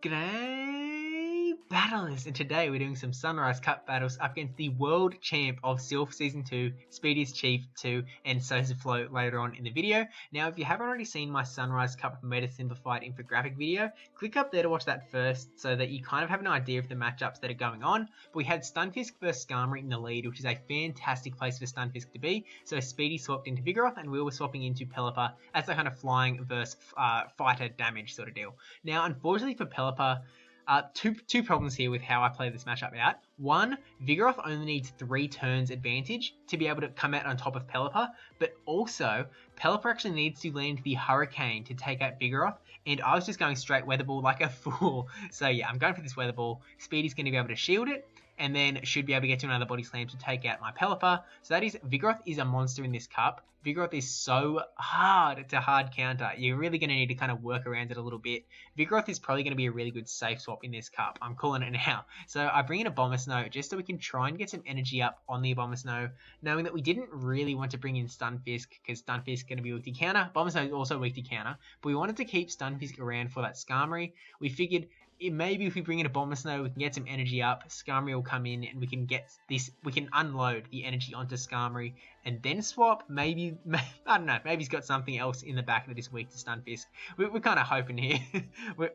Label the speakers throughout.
Speaker 1: G'day battlers, and today we're doing some Sunrise Cup battles up against the world champ of Silph Season 2, SpeediestChief2 and SosaFlo later on in the video. Now if you haven't already seen my Sunrise Cup Meta Simplified infographic video, click up there to watch that first so that you kind of have an idea of the matchups that are going on. But we had Stunfisk versus Skarmory in the lead, which is a fantastic place for Stunfisk to be, so Speedy swapped into Vigoroth and we were swapping into Pelipper as the kind of flying versus fighter damage sort of deal. Now unfortunately for Pelipper, two problems here with how I play this matchup out. One, Vigoroth only needs 3 turns advantage to be able to come out on top of Pelipper, but also Pelipper actually needs to land the Hurricane to take out Vigoroth, and I was just going straight Weather Ball like a fool. So yeah, I'm going for this Weather Ball. Speedy's going to be able to shield it, and then should be able to get to another Body Slam to take out my Pelipper. So that is, Vigoroth is a monster in this cup. Vigoroth is so hard to hard counter. You're really going to need to kind of work around it a little bit. Vigoroth is probably going to be a really good safe swap in this cup. I'm calling it now. So I bring in a Abomasnow just so we can try and get some energy up on the Abomasnow, knowing that we didn't really want to bring in Stunfisk because Stunfisk is going to be weak to counter. Abomasnow is also weak to counter, but we wanted to keep Stunfisk around for that Skarmory. We figured maybe if we bring in a Abomasnow, we can get some energy up. Skarmory will come in and we can get this. We can unload the energy onto Skarmory and then swap. Maybe I don't know. Maybe he's got something else in the back that is weak to Stunfisk. We're kind of hoping here.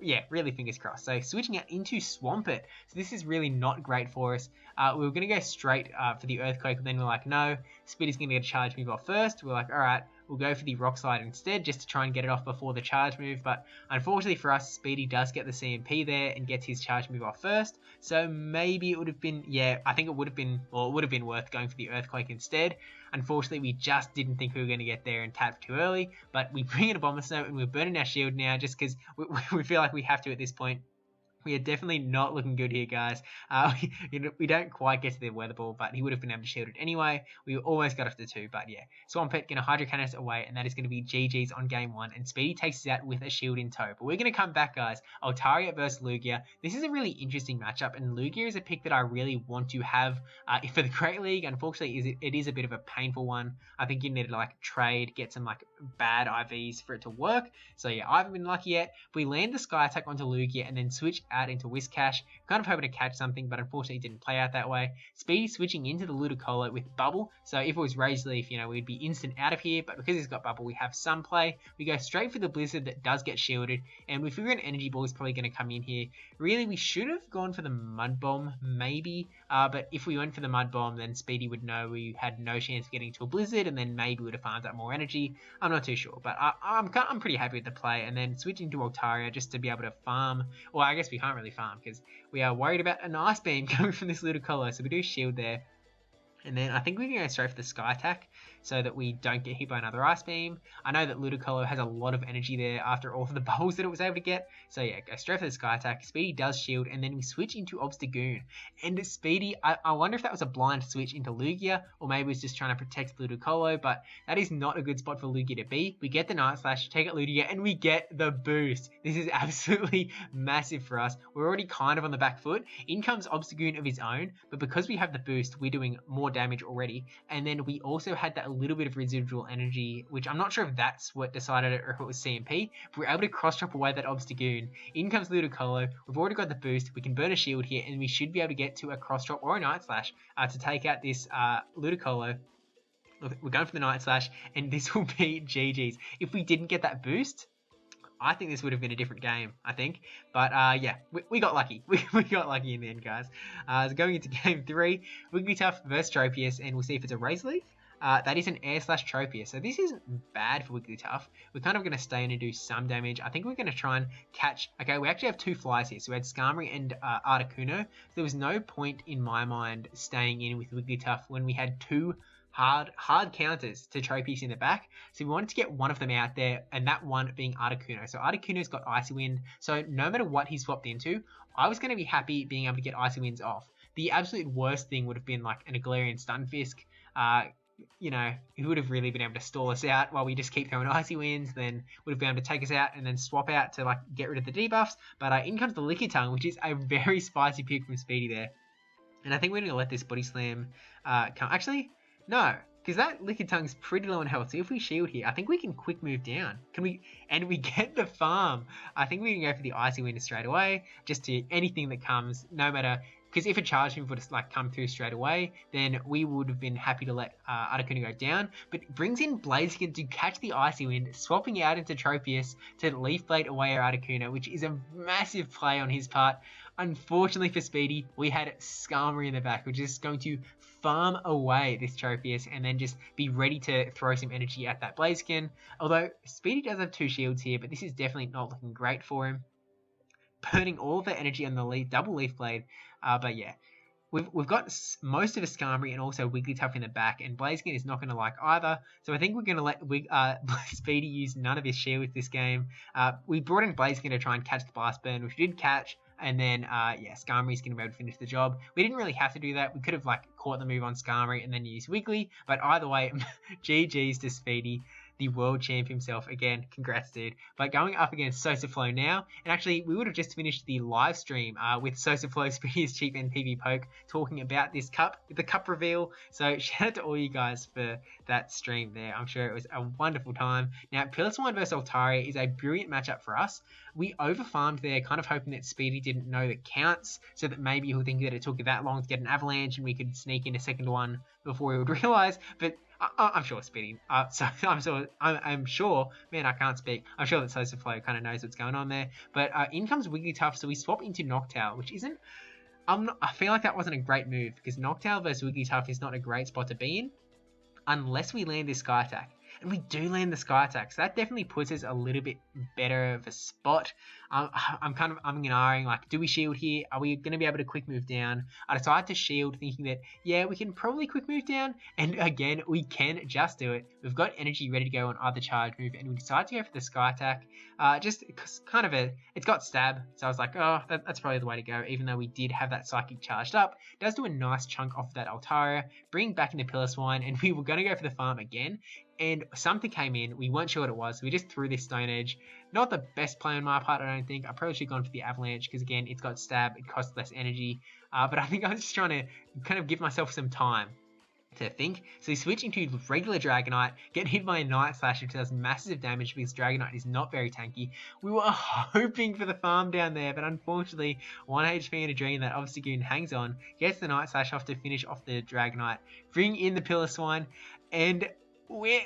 Speaker 1: Yeah, really fingers crossed. So switching out into Swampert. So this is really not great for us. We were going to go straight for the Earthquake, but then we're like, no. Speedy's going to get a charge move off first. We're like, all right. We'll go for the Rock Slide instead, just to try and get it off before the charge move. But unfortunately for us, Speedy does get the CMP there and gets his charge move off first. So maybe it would have been, yeah, I think it would have been, well, it would have been worth going for the Earthquake instead. Unfortunately, we just didn't think we were going to get there and tap too early. But we bring in a Abomasnow and we're burning our shield now just because we feel like we have to at this point. We are definitely not looking good here, guys. We don't quite get to the Weather Ball, but he would have been able to shield it anyway. We almost got off the 2, but yeah. Swampert going to Hydro Cannon us away, and that is going to be GG's on game 1. And Speedy takes us out with a shield in tow. But we're going to come back, guys. Altaria versus Lugia. This is a really interesting matchup, and Lugia is a pick that I really want to have for the Great League. Unfortunately, it is a bit of a painful one. I think you need to like trade, get some like bad IVs for it to work. So yeah, I haven't been lucky yet. We land the Sky Attack onto Lugia, and then switch out into Whiscash, kind of hoping to catch something, but unfortunately it didn't play out that way. Speedy switching into the Ludicolo with Bubble, so if it was Razor Leaf, you know, we'd be instant out of here, but because he's got Bubble, we have some play. We go straight for the Blizzard that does get shielded, and we figure an Energy Ball is probably going to come in here. Really, we should have gone for the Mud Bomb, maybe, but if we went for the Mud Bomb, then Speedy would know we had no chance of getting to a Blizzard, and then maybe we would have farmed up more energy. I'm not too sure, but I'm pretty happy with the play, and then switching to Altaria just to be able to farm. Well, I guess we can't really farm because we are worried about an Ice Beam coming from this Ludicolo, so we do shield there. And then I think we can go straight for the Sky Attack so that we don't get hit by another Ice Beam. I know that Ludicolo has a lot of energy there after all of the bubbles that it was able to get. So yeah, go straight for the Sky Attack. Speedy does shield, and then we switch into Obstagoon. And Speedy, I wonder if that was a blind switch into Lugia, or maybe it was just trying to protect Ludicolo, but that is not a good spot for Lugia to be. We get the Night Slash, take out Lugia, and we get the boost. This is absolutely massive for us. We're already kind of on the back foot. In comes Obstagoon of his own, but because we have the boost, we're doing more damage already, and then we also had that little bit of residual energy, which I'm not sure if that's what decided it or if it was CMP, but we're able to cross drop away that Obstagoon. In comes Ludicolo, we've already got the boost, we can burn a shield here, and we should be able to get to a cross drop or a Night Slash to take out this Ludicolo. We're going for the Night Slash, and this will be GG's. If we didn't get that boost, I think this would have been a different game, I think. But yeah, we got lucky. We got lucky in the end, guys. So going into game 3, Wigglytuff versus Tropius, and we'll see if it's a Razor Leaf. That is an Air Slash Tropius, so this isn't bad for Wigglytuff. We're kind of going to stay in and do some damage. I think we're going to try and catch... Okay, we actually have 2 flies here. So we had Skarmory and Articuno. So there was no point in my mind staying in with Wigglytuff when we had 2 hard counters to Tropius in the back. So we wanted to get one of them out there, and that one being Articuno. So Articuno's got Icy Wind, so no matter what he swapped into, I was going to be happy being able to get Icy Winds off. The absolute worst thing would have been like an Galarian Stunfisk. You know, he would have really been able to stall us out while we just keep throwing Icy Winds, then would have been able to take us out and then swap out to like get rid of the debuffs. But in comes the Lickitung, which is a very spicy pick from Speedy there. And I think we're going to let this Body Slam come. Actually, no, because that Lickitung's pretty low on health. So if we shield here, I think we can quick move down. Can we? And we get the farm. I think we can go for the Icy Wind straight away, just to anything that comes, no matter. Because if a charge move would have like come through straight away, then we would have been happy to let Articuno go down. But it brings in Blaziken to catch the Icy Wind, swapping out into Tropius to Leaf Blade away our Articuno, which is a massive play on his part. Unfortunately for Speedy, we had Skarmory in the back, which is going to farm away this Tropius and then just be ready to throw some energy at that Blaziken. Although Speedy does have 2 shields here, but this is definitely not looking great for him. Burning all of the energy on the double Leaf Blade. But yeah, we've got most of a Skarmory and also Wigglytuff in the back, and Blaziken is not going to like either. So I think we're going to let Speedy use none of his shields this game. We brought in Blaziken to try and catch the Blast Burn, which we did catch. And then, yeah, Skarmory's going to be able to finish the job. We didn't really have to do that. We could have, like, caught the move on Skarmory and then used Wiggly. But either way, GG's to Speedy, the world champ himself. Again, congrats, dude. But going up against SosaFlo now. And actually, we would have just finished the live stream with SosaFlo, SpeediestChief, and PvPoke talking about this cup, the cup reveal. So shout out to all you guys for that stream there. I'm sure it was a wonderful time. Now, Piloswine vs Altaria is a brilliant matchup for us. We overfarmed there, kind of hoping that Speedy didn't know the counts, so that maybe he'll think that it took that long to get an avalanche and we could sneak in a second one before he would realise. But I'm sure Speedy, I'm sure, man, I can't speak. I'm sure that SosaFlo kind of knows what's going on there. But in comes Wigglytuff, so we swap into Noctowl, which isn't, I feel like that wasn't a great move, because Noctowl versus Wigglytuff is not a great spot to be in, unless we land this Sky Attack. And we do land the Sky Attack, so that definitely puts us a little bit better of a spot. I'm kind of umming, like, do we shield here? Are we going to be able to quick move down? I decided to shield, thinking that, yeah, we can probably quick move down. And again, we can just do it. We've got energy ready to go on either charge move, and we decided to go for the Sky Attack. Just kind of it's got stab, so I was like, oh, that's probably the way to go, even though we did have that Psychic charged up. It does do a nice chunk off of that Altaria, bring back into Piloswine, and we were going to go for the farm again. And something came in, we weren't sure what it was, so we just threw this Stone Edge. Not the best play on my part, I don't think. I probably should have gone for the Avalanche, because again, it's got stab, it costs less energy. But I think I was just trying to kind of give myself some time to think. So we switch into regular Dragonite, get hit by a Night Slash, which does massive damage because Dragonite is not very tanky. We were hoping for the farm down there, but unfortunately, 1 HP in a Dream that Obstagoon hangs on, gets the Night Slash off to finish off the Dragonite, bring in the Piloswine, and we're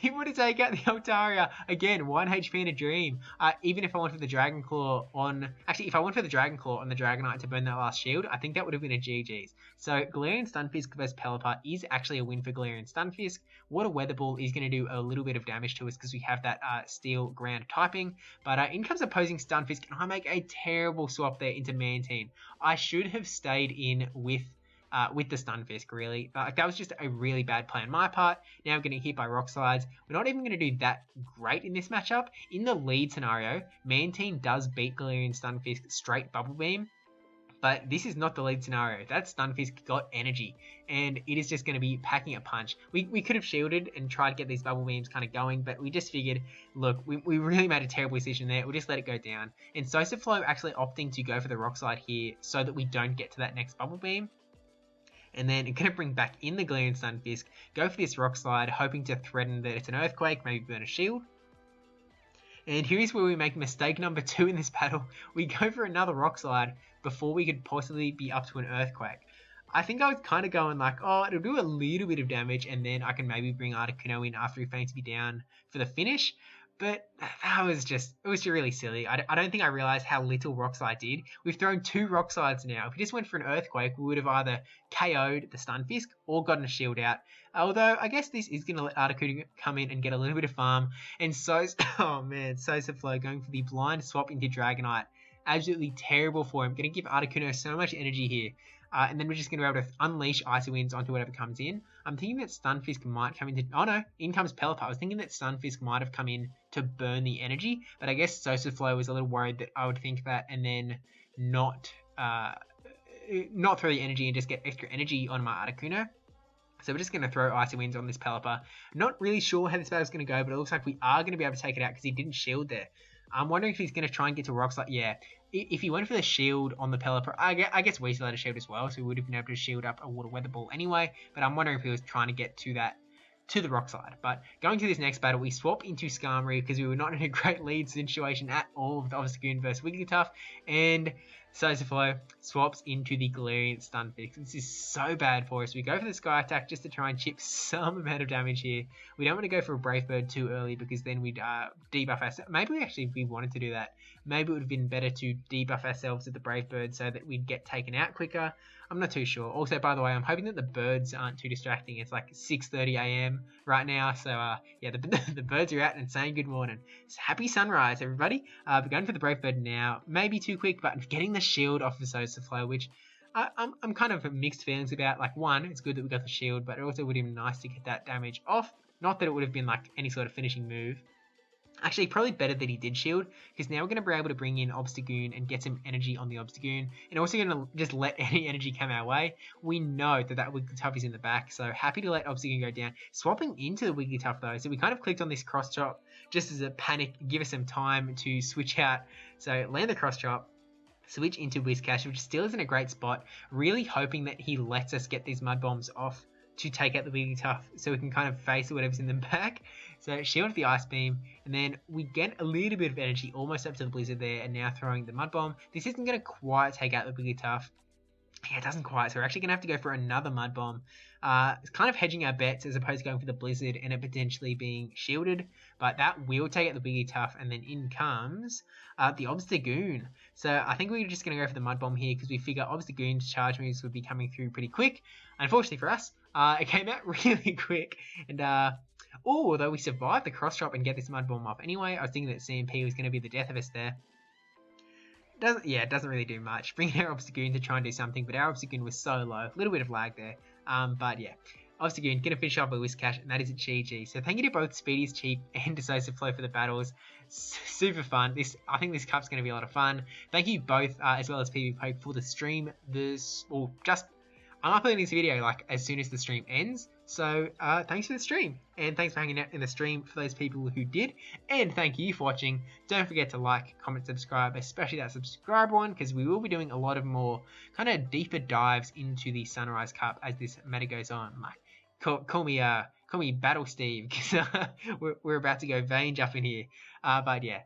Speaker 1: able to take out the Altaria. Again, 1 HP in a Dream. Even if I went for the Dragon Claw on... Actually, if I went for the Dragon Claw on the Dragonite to burn that last shield, I think that would have been a GG's. So, Galarian Stunfisk versus Pelipper is actually a win for Galarian Stunfisk. Water Weather Ball is going to do a little bit of damage to us because we have that Steel Ground typing. But in comes opposing Stunfisk, and I make a terrible swap there into Mantine. I should have stayed in with the Stunfisk, really. That was just a really bad play on my part. Now I'm getting hit by Rock Slides. We're not even going to do that great in this matchup. In the lead scenario, Mantine does beat Galarian Stunfisk straight Bubble Beam. But this is not the lead scenario. That Stunfisk got energy, and it is just going to be packing a punch. We could have shielded and tried to get these Bubble Beams kind of going, but we just figured, look, we really made a terrible decision there. We'll just let it go down. And SosaFlo actually opting to go for the Rock Slide here so that we don't get to that next Bubble Beam. And then it's going to bring back in the Galarian Stunfisk, go for this Rock Slide, hoping to threaten that it's an Earthquake, maybe burn a shield. And here's where we make mistake number 2 in this battle. We go for another Rock Slide before we could possibly be up to an Earthquake. I think I was kind of going like, oh, it'll do a little bit of damage, and then I can maybe bring Articuno in after he faints me down for the finish. But that was just, it was really silly. I don't think I realized how little Rock Slide did. We've thrown 2 Rock Slides now. If we just went for an Earthquake, we would have either KO'd the Stunfisk or gotten a shield out. Although, I guess this is going to let Articuno come in and get a little bit of farm. And oh man, SosaFlo going for the blind swap into Dragonite. Absolutely terrible for him. Going to give Articuno so much energy here. And then we're just going to be able to unleash Icy Winds onto whatever comes in. I'm thinking that Stunfisk might come into... Oh no, in comes Pelipper. I was thinking that Stunfisk might have come in to burn the energy, but I guess SosaFlo was a little worried that I would think that and then not throw the energy and just get extra energy on my Articuno. So we're just going to throw Icy Winds on this Pelipper. Not really sure how this battle's going to go, but it looks like we are going to be able to take it out because he didn't shield there. I'm wondering if he's going to try and get to Rock Slide. Yeah, if he went for the shield on the Pelipper, I guess we still had a shield as well, so we would have been able to shield up a Water Weather Ball anyway. But I'm wondering if he was trying to get to that to the rock slide. But going to this next battle, we swap into Skarmory because we were not in a great lead situation at all with Obstagoon versus Wigglytuff, and SosaFlo swaps into the Galarian Stunfisk. This is so bad for us. We go for the Sky Attack just to try and chip some amount of damage here. We don't want to go for a Brave Bird too early because then we'd debuff ourselves. Maybe if we wanted to do that, maybe it would have been better to debuff ourselves with the Brave Bird so that we'd get taken out quicker. I'm not too sure. Also, by the way, I'm hoping that the birds aren't too distracting. It's like 6:30 AM right now, so yeah, the birds are out and saying good morning. It's happy sunrise, everybody. We're going for the Brave Bird now. Maybe too quick, but getting the shield off of SosaFlo, which I'm kind of mixed feelings about. Like, one, it's good that we got the shield, but it also would have been nice to get that damage off. Not that it would have been like any sort of finishing move. Actually, probably better that he did shield, because now we're going to be able to bring in Obstagoon and get some energy on the Obstagoon, and also going to just let any energy come our way. We know that Wigglytuff is in the back, so happy to let Obstagoon go down. Swapping into the Wigglytuff though, so we kind of clicked on this cross chop just as a panic, give us some time to switch out. So land the cross chop, switch into Whiscash, which still isn't a great spot, really hoping that he lets us get these Mud Bombs off to take out the Wigglytuff so we can kind of face whatever's in the back. So shield the Ice Beam, and then we get a little bit of energy almost up to the Blizzard there, and now throwing the Mud Bomb. This isn't going to quite take out the Wigglytuff. Yeah, it doesn't quite, so we're actually going to have to go for another Mud Bomb. It's kind of hedging our bets as opposed to going for the Blizzard and it potentially being shielded, but that will take out the Wigglytuff, and then in comes the Obstagoon. So I think we're just going to go for the Mud Bomb here because we figure Obstagoon's charge moves would be coming through pretty quick. Unfortunately for us, it came out really quick, and although we survived the cross drop and get this Mud Bomb off anyway, I was thinking that CMP was going to be the death of us there. It doesn't really do much. Bringing our Obstagoon to try and do something, but our Obstagoon was so low. A little bit of lag there. But yeah, Obstagoon going to finish off with Whiscash, and that is a GG. So thank you to both SpeediestChief and to SosaFlo for the battles. Super fun. I think this cup's going to be a lot of fun. Thank you both, as well as PvP for the stream. I'm uploading this video like as soon as the stream ends. So thanks for the stream, and thanks for hanging out in the stream for those people who did, and thank you for watching. Don't forget to like, comment, subscribe, especially that subscribe one, because we will be doing a lot of more kind of deeper dives into the Sunrise Cup as this meta goes on. Like, call me Battle Steve, because we're about to go vein jump in here. But yeah,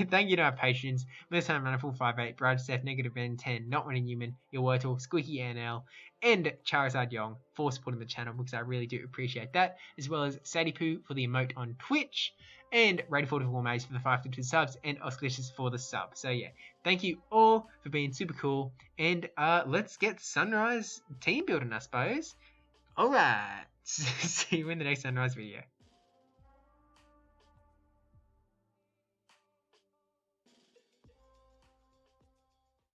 Speaker 1: thank you to our patrons. Most time runner full 5'8", brajSF, -Ben10, not winning human, Yahwertle, SqeakyNL, and charizardyong for supporting the channel, because I really do appreciate that, as well as SadiePoo for the emote on Twitch, and Rady44Maze for the 552 subs, and Oscalicious for the sub. So yeah, thank you all for being super cool, and let's get Sunrise team building, I suppose. Alright, see you in the next Sunrise video.